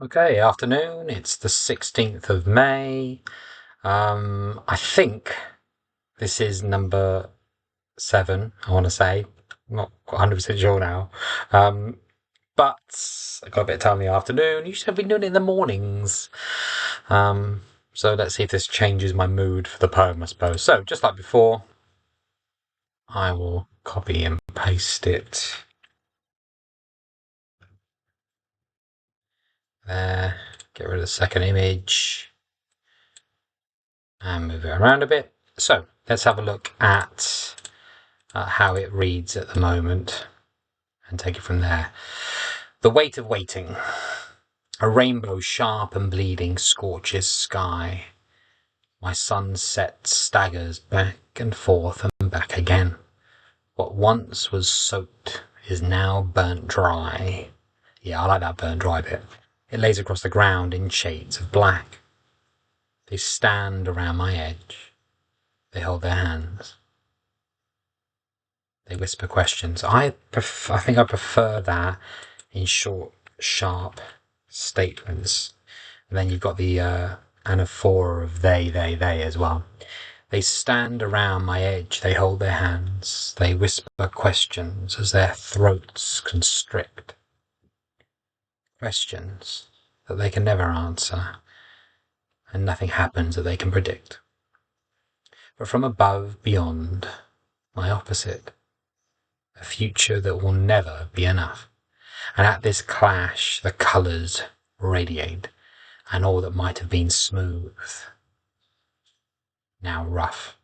Okay, afternoon. It's the 16th of May. I think this is number 7, I want to say. I'm not 100% sure now. Um, but I got a bit of time in the afternoon. Usually I've been doing it in the mornings. Um, so let's see if this changes my mood for the poem, I suppose. So, just like before, I will copy and paste it there. Get rid of the second image and move it around a bit. So, let's have a look at how it reads at the moment and take it from there. The weight of waiting. A rainbow sharp and bleeding scorches sky. My sunset staggers back and forth and back again. What once was soaked is now burnt dry. Yeah, I like that burnt dry bit. It lays across the ground in shades of black. They stand around my edge. They hold their hands. They whisper questions. I think I prefer that in short, sharp statements. And then you've got the anaphora of they as well. They stand around my edge. They hold their hands. They whisper questions as their throats constrict. Questions that they can never answer, and nothing happens that they can predict. But from above, beyond, my opposite, a future that will never be enough. And at this clash, the colours radiate, and all that might have been smooth, now rough.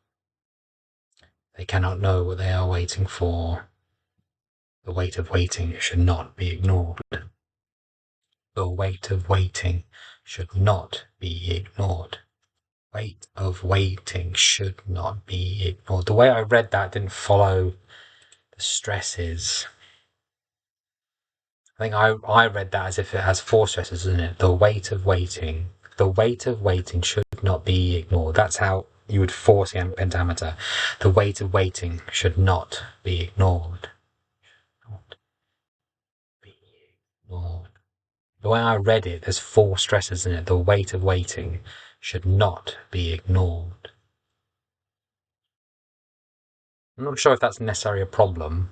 They cannot know what they are waiting for. The weight of waiting should not be ignored. The weight of waiting should not be ignored. Weight of waiting should not be ignored. The way I read that didn't follow the stresses. I think I read that as if it has 4 stresses in it. The weight of waiting. The weight of waiting should not be ignored. That's how you would force the pentameter. The weight of waiting should not be ignored. Not be ignored. The way I read it, there's 4 stresses in it. The weight of waiting should not be ignored. I'm not sure if that's necessarily a problem.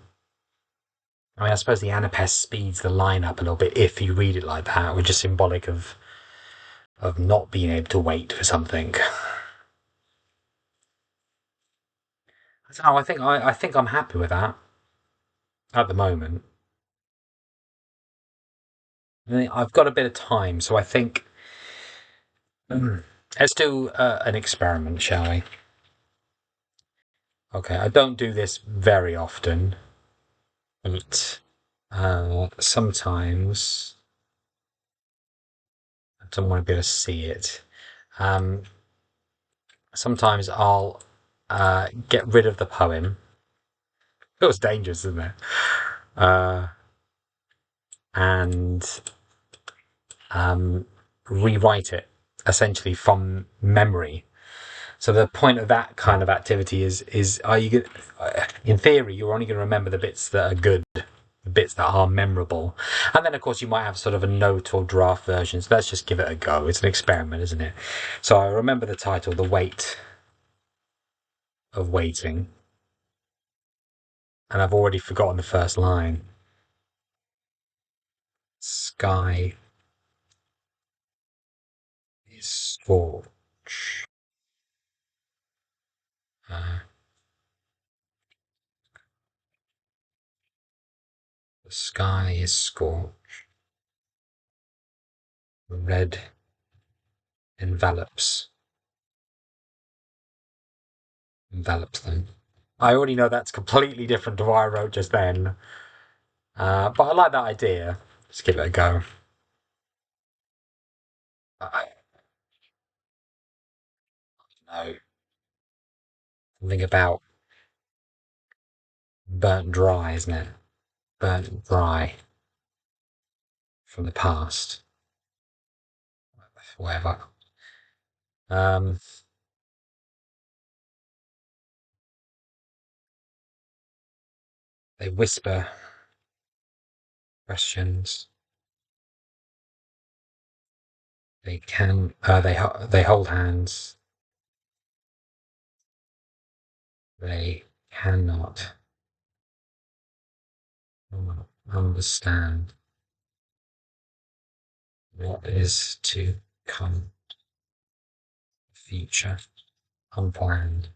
I mean, I suppose the anapest speeds the line up a little bit if you read it like that, which is symbolic of not being able to wait for something. I don't know. I think I'm happy with that at the moment. I've got a bit of time, so I think let's do an experiment, shall we? Okay, I don't do this very often, but sometimes I don't want to be able to see it. Um, Sometimes I'll get rid of the poem. Feels dangerous, isn't it? Uh, and rewrite it essentially from memory. So the point of that kind of activity is are you in theory you're only going to remember the bits that are good, the bits that are memorable, and then of course you might have sort of a note or draft version. So let's just give it a go. It's an experiment, isn't it? So I remember the title, "The Weight of Waiting," and I've already forgotten the first line. Sky is scorched. Uh, the sky is scorched. Red envelops them. I already know that's completely different to what I wrote just then, but I like that idea. Let's give it a go. I don't know, something about burnt dry, isn't it? Burnt dry from the past, whatever. Um, they whisper questions. They can. They hold hands. They cannot understand what is to come. Future unplanned,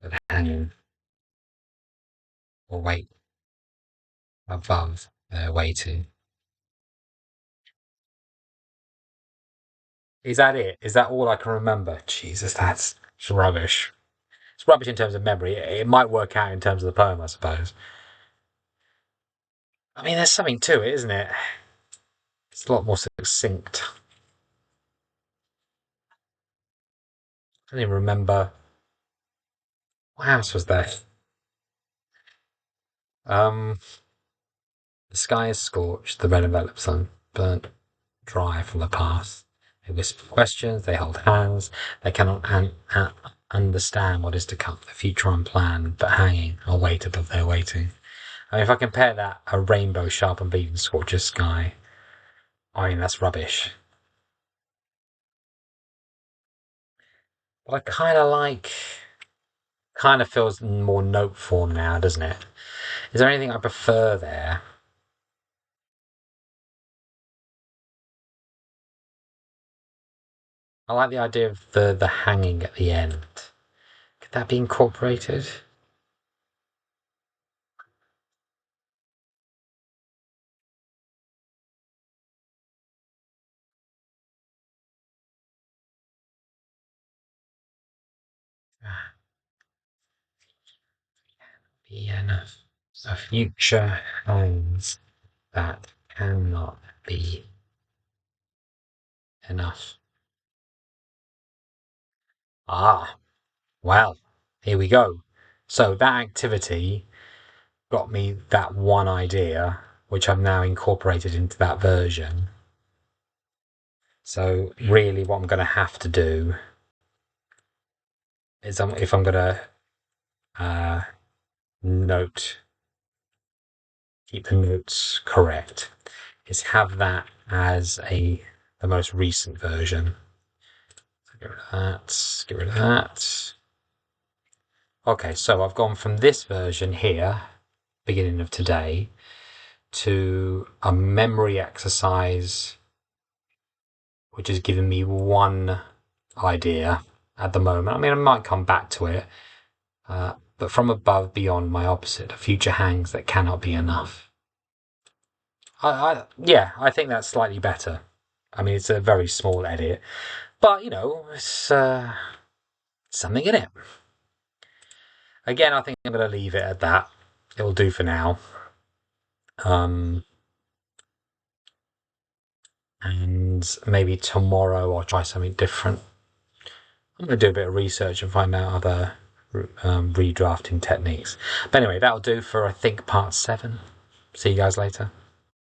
but hanging or wait above their waiting. Is that it? Is that all I can remember? Jesus, that's rubbish. It's rubbish in terms of memory. It might work out in terms of the poem, I suppose. I mean, there's something to it, isn't it? It's a lot more succinct. I don't even remember what else was there. Um, the sky is scorched, the red envelope sun burnt dry from the past. They whisper questions, they hold hands, they cannot understand what is to come, the future unplanned, but hanging or wait above their waiting. I mean, if I compare that, a rainbow sharp and beaten scorches sky, I mean, that's rubbish. But I kind of feels more note form now, doesn't it? Is there anything I prefer there? I like the idea of the hanging at the end. Could that be incorporated? Be enough. A future hangs that cannot be enough. Ah, well, here we go. So that activity got me that one idea, which I've now incorporated into that version. So really, what I'm going to have to do is, if I'm going to uh, note, keep the notes correct, is have that as the most recent version. So get rid of that. Get rid of that. Okay, so I've gone from this version here, beginning of today, to a memory exercise which has given me one idea at the moment. I mean, I might come back to it, but from above, beyond, my opposite, a future hangs that cannot be enough. Yeah, I think that's slightly better. I mean, it's a very small edit, but it's something in it. Again, I think I'm going to leave it at that. It'll do for now. Um, and maybe tomorrow I'll try something different. I'm going to do a bit of research and find out other redrafting techniques. But anyway, that'll do for, I think, part 7. See you guys later.